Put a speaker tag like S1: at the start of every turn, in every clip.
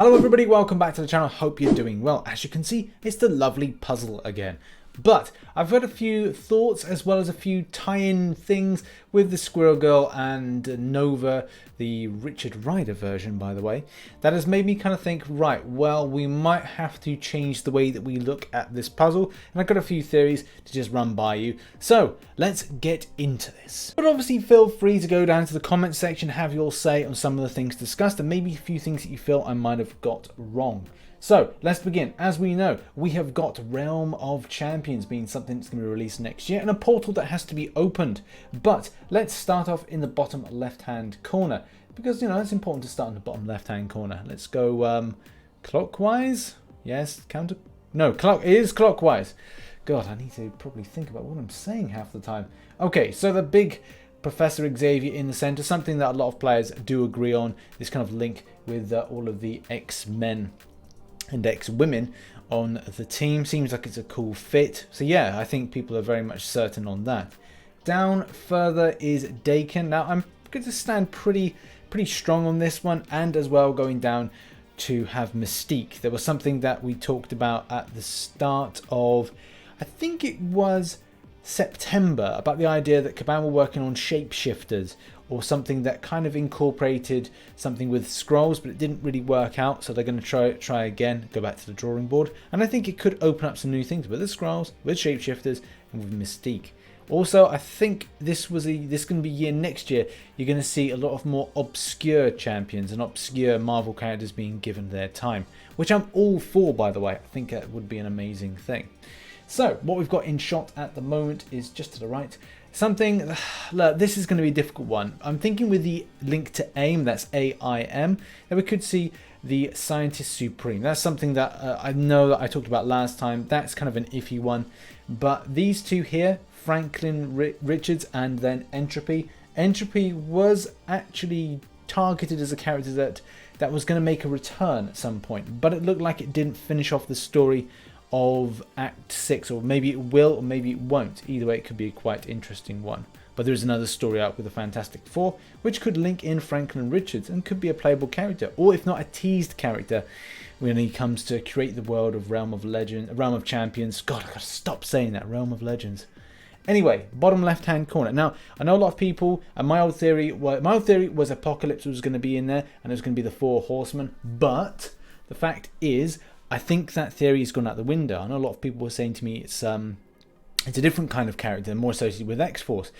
S1: Hello everybody, welcome back to the channel. Hope you're doing well. As you can see, it's the lovely puzzle again. But I've got a few thoughts as well as a few tie-in things with the Squirrel Girl and Nova, the Richard Rider version, by the way, that has made me kind of think, right, well, we might have to change the way that we look at this puzzle. And I've got a few theories to just run by you. So let's get into this. But obviously feel free to go down to the comment section, have your say on some of the things discussed and maybe a few things that you feel I might have got wrong. So let's begin. As we know, we have got Realm of Champions being something that's going to be released next year and a portal that has to be opened. But let's start off in the bottom left-hand corner because, you know, it's important to start in the bottom left-hand corner. Let's go clockwise. Yes, counter. No, it is clockwise. God, I need to probably think about what I'm saying half the time. Okay, so the big Professor Xavier in the center, something that a lot of players do agree on. This kind of link with all of the X-Men and X-women on the team. Seems like it's a cool fit. So yeah, I think people are very much certain on that. Down further is Dakin. Now I'm going to stand pretty strong on this one, and as well going down to have Mystique. There was something that we talked about at the start of, I think it was September, about the idea that Kabam were working on shapeshifters or something that kind of incorporated something with scrolls, but it didn't really work out, so they're going to try again, go back to the drawing board, and I think it could open up some new things with the scrolls, with shapeshifters, and with Mystique. Also, I think this going to be year next year, you're going to see a lot of more obscure champions and obscure Marvel characters being given their time, which I'm all for, by the way. I think that would be an amazing thing. So what we've got in shot at the moment is just to the right. Something, look, this is going to be a difficult one. I'm thinking with the link to AIM, that's AIM, that we could see the Scientist Supreme. That's something that I know that I talked about last time. That's kind of an iffy one. But these two here, Franklin Richards and then Entropy. Entropy was actually targeted as a character that was going to make a return at some point. But it looked like it didn't finish off the story of Act 6, or maybe it will or maybe it won't. Either way, it could be a quite interesting one. But there is another story out with the Fantastic Four which could link in Franklin Richards and could be a playable character, or if not a teased character, when he comes to create the world of Realm of Champions. God, I gotta stop saying that, Realm of Legends. Anyway, bottom left hand corner. Now I know a lot of people, and my old theory was Apocalypse was going to be in there and it was going to be the 4 Horsemen, but the fact is I think that theory has gone out the window. I know a lot of people were saying to me it's a different kind of character, more associated with X-Force.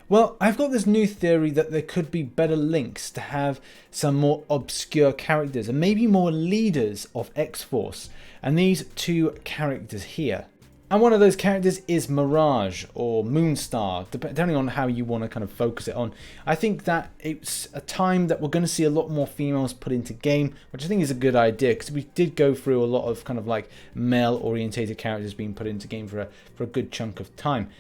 S1: Well, I've got this new theory that there could be better links to have some more obscure characters and maybe more leaders of X-Force. And these two characters here. And one of those characters is Mirage or Moonstar, depending on how you want to kind of focus it on. I think that it's a time that we're going to see a lot more females put into game, which I think is a good idea, because we did go through a lot of kind of like male-orientated characters being put into game for a good chunk of time.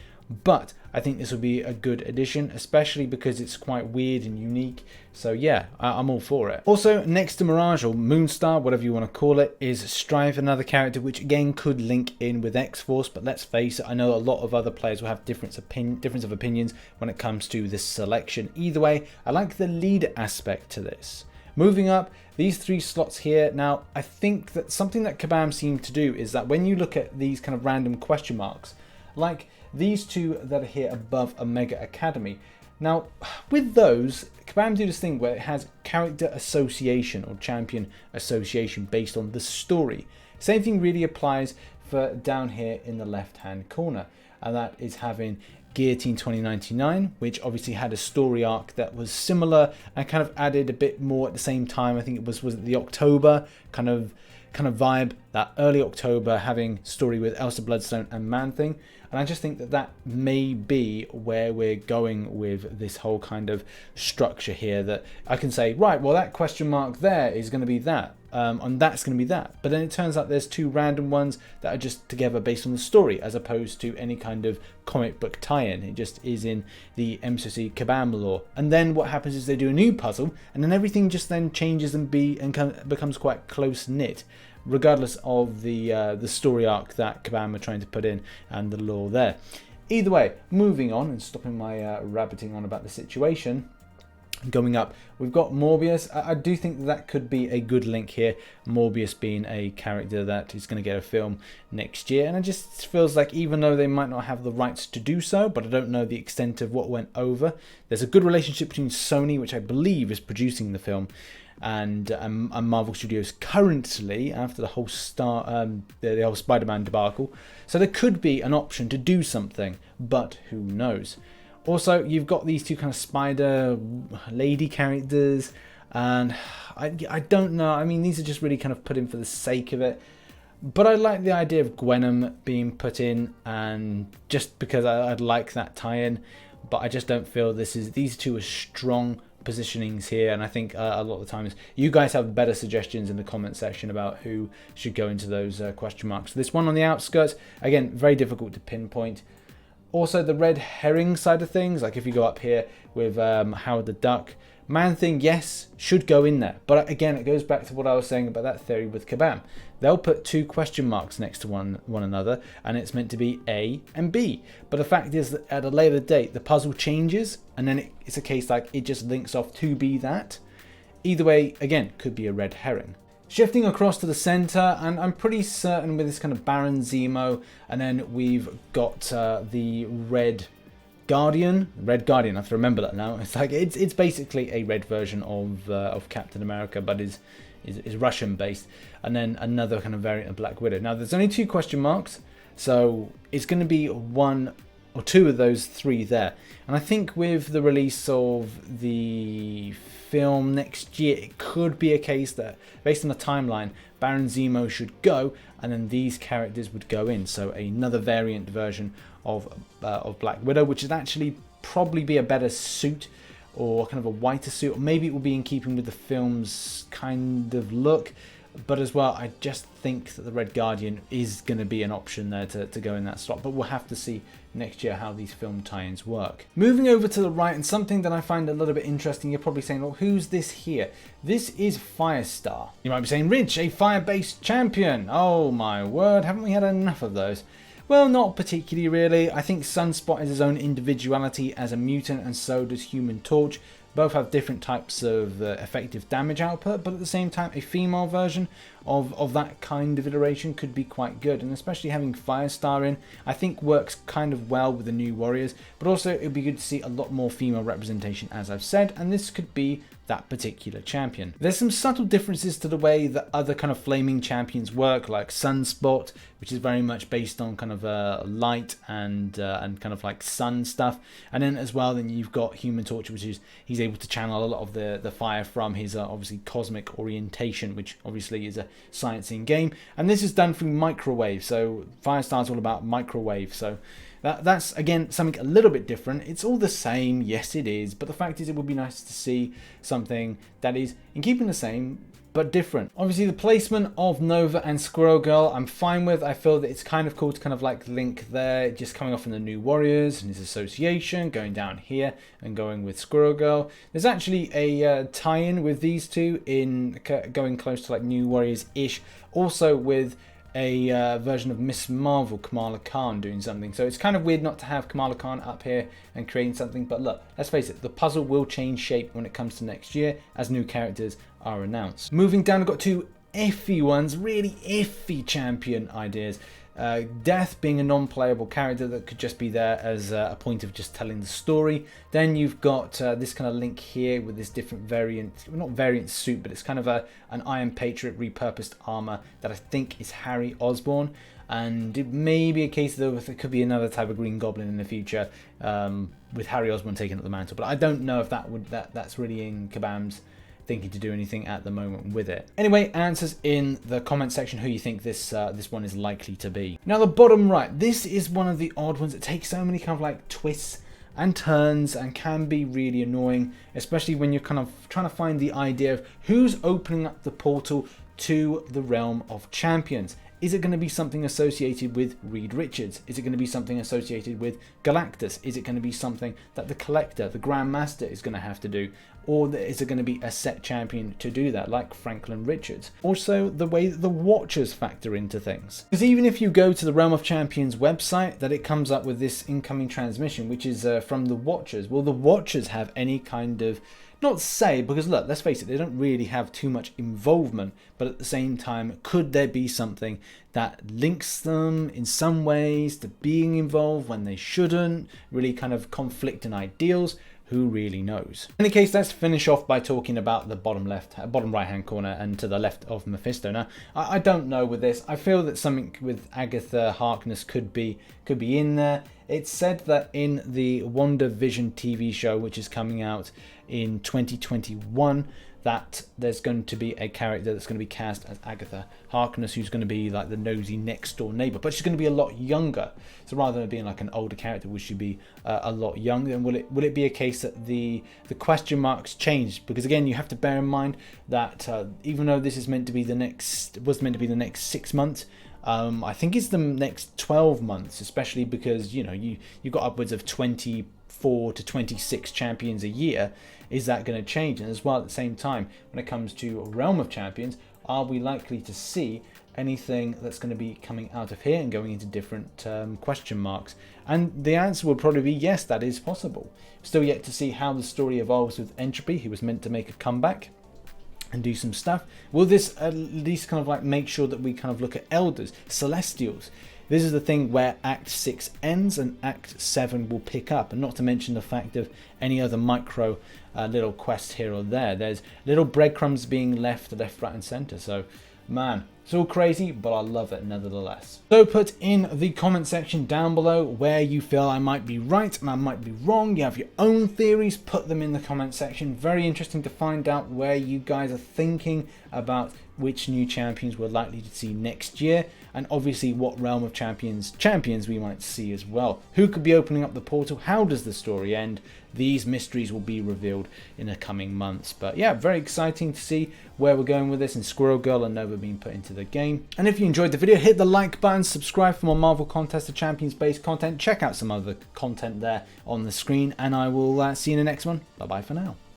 S1: But I think this will be a good addition, especially because it's quite weird and unique. So yeah, I'm all for it. Also, next to Mirage, or Moonstar, whatever you want to call it, is Strive, another character which again could link in with X-Force. But let's face it, I know a lot of other players will have difference of opinions when it comes to this selection. Either way, I like the leader aspect to this. Moving up, these 3 slots here. Now, I think that something that Kabam seemed to do is that when you look at these kind of random question marks, like these 2 that are here above Omega Academy. Now, with those, Kabam do this thing where it has character association or champion association based on the story. Same thing really applies for down here in the left-hand corner, and that is having Guillotine 2099, which obviously had a story arc that was similar and kind of added a bit more at the same time. I think it was it the October kind of vibe, that early October, having story with Elsa Bloodstone and Man-Thing. And I just think that that may be where we're going with this whole kind of structure here, that I can say, right, well, that question mark there is going to be that, and that's going to be that. But then it turns out there's 2 random ones that are just together based on the story, as opposed to any kind of comic book tie-in. It just is in the MCOC Kabam lore. And then what happens is they do a new puzzle, and then everything just then changes and becomes quite close-knit, regardless of the story arc that Kabam are trying to put in and the lore there. Either way, moving on and stopping my rabbiting on about the situation, going up, we've got Morbius. I do think that could be a good link here, Morbius being a character that is going to get a film next year, and it just feels like, even though they might not have the rights to do so, but I don't know the extent of what went over, there's a good relationship between Sony, which I believe is producing the film, and Marvel Studios currently, after the whole the whole Spider-Man debacle, so there could be an option to do something, but who knows. Also, you've got these two kind of spider lady characters, and I don't know. I mean, these are just really kind of put in for the sake of it. But I like the idea of Gwenom being put in, and just because I'd like that tie-in. But I just don't feel these two are strong positionings here, and I think a lot of the times you guys have better suggestions in the comment section about who should go into those question marks. This one on the outskirts, again, very difficult to pinpoint. Also, the red herring side of things, like if you go up here with Howard the Duck, Man-Thing, yes, should go in there. But again, it goes back to what I was saying about that theory with Kabam. They'll put two question marks next to one another, and it's meant to be A and B. But the fact is that at a later date, the puzzle changes, and then it's a case like it just links off to be that. Either way, again, could be a red herring. Shifting across to the center, and I'm pretty certain with this kind of Baron Zemo, and then we've got the Red Guardian. I have to remember that now. It's like it's basically a red version of Captain America, but is Russian based, and then another kind of variant of Black Widow. Now there's only two question marks, so it's going to be one or two of those three there. And I think with the release of the film next year, it could be a case that, based on the timeline, Baron Zemo should go, and then these characters would go in. So another variant version of Black Widow, which would actually probably be a better suit, or kind of a whiter suit, or maybe it will be in keeping with the film's kind of look. But as well, I just think that the Red Guardian is going to be an option there to go in that slot. But we'll have to see next year how these film tie-ins work. Moving over to the right, and something that I find a little bit interesting, you're probably saying, well, who's this here? This is Firestar. You might be saying, Rich, a fire-based champion. Oh my word, haven't we had enough of those? Well, not particularly really. I think Sunspot has his own individuality as a mutant, and so does Human Torch. Both have different types of effective damage output, but at the same time, a female version of that kind of iteration could be quite good. And especially having Firestar in, I think works kind of well with the New Warriors. But also, it would be good to see a lot more female representation, as I've said, and this could be that particular champion. There's some subtle differences to the way that other kind of flaming champions work, like Sunspot, which is very much based on kind of light and kind of like sun stuff. And then as well, then you've got Human Torch, which is he's able to channel a lot of the fire from his obviously cosmic orientation, which obviously is a sciencing game. And this is done through microwave, so Firestar's all about microwave. So that's, again, something a little bit different. It's all the same, yes it is, but the fact is it would be nice to see something that is in keeping the same, but different. Obviously, the placement of Nova and Squirrel Girl, I'm fine with. I feel that it's kind of cool to kind of like link there, just coming off from the New Warriors and his association, going down here and going with Squirrel Girl. There's actually a tie-in with these two in going close to like New Warriors-ish, also with a version of Miss Marvel, Kamala Khan, doing something. So it's kind of weird not to have Kamala Khan up here and creating something. But look, let's face it, the puzzle will change shape when it comes to next year as new characters are announced. Moving down, I've got two iffy ones, really iffy champion ideas. Death being a non-playable character that could just be there as a point of just telling the story. Then you've got this kind of link here with this different variant, well, not variant suit, but it's kind of an Iron Patriot repurposed armor that I think is Harry Osborn. And it may be a case though if it could be another type of Green Goblin in the future, with Harry Osborn taking up the mantle. But I don't know if that's really in Kabam's thinking to do anything at the moment with it. Anyway, answers in the comment section who you think this one is likely to be. Now the bottom right, this is one of the odd ones that takes so many kind of like twists and turns and can be really annoying, especially when you're kind of trying to find the idea of who's opening up the portal to the realm of champions. Is it going to be something associated with Reed Richards? Is it going to be something associated with Galactus? Is it going to be something that the Collector, the Grand Master, is going to have to do? Or is it going to be a set champion to do that, like Franklin Richards? Also, the way that the Watchers factor into things. Because even if you go to the Realm of Champions website, that it comes up with this incoming transmission, which is from the Watchers. Will the Watchers have any kind of, not say, because look, let's face it, they don't really have too much involvement, but at the same time, could there be something that links them in some ways to being involved when they shouldn't, really kind of conflict in ideals? Who really knows? In any case, let's finish off by talking about the bottom right hand corner and to the left of Mephisto. Now, I don't know with this. I feel that something with Agatha Harkness could be in there. It's said that in the WandaVision TV show, which is coming out in 2021, that there's going to be a character that's going to be cast as Agatha Harkness, who's going to be like the nosy next door neighbor, but she's going to be a lot younger. So rather than being like an older character, will she be a lot younger? And will it be a case that the question marks change? Because again, you have to bear in mind that even though this is meant to be the next 6 months, I think it's the next 12 months, especially because you've got upwards of 24 to 26 champions a year. Is that going to change? And as well, at the same time, when it comes to Realm of Champions, are we likely to see anything that's going to be coming out of here and going into different question marks? And the answer will probably be yes, that is possible. Still yet to see how the story evolves with Entropy, who was meant to make a comeback and do some stuff. Will this at least kind of like make sure that we kind of look at Elders, Celestials? This is the thing where Act 6 ends and Act 7 will pick up, and not to mention the fact of any other micro little quests here or there. There's little breadcrumbs being left, right and center. So man, it's all crazy, but I love it nevertheless. So put in the comment section down below where you feel I might be right and I might be wrong. You have your own theories, put them in the comment section. Very interesting to find out where you guys are thinking about which new champions we're likely to see next year, and obviously what Realm of Champions we might see as well. Who could be opening up the portal? How does the story end? These mysteries will be revealed in the coming months. But yeah, very exciting to see where we're going with this, and Squirrel Girl and Nova being put into the game. And if you enjoyed the video, hit the like button, subscribe for more Marvel Contest of Champions based content, check out some other content there on the screen, and I will see you in the next one. Bye bye for now.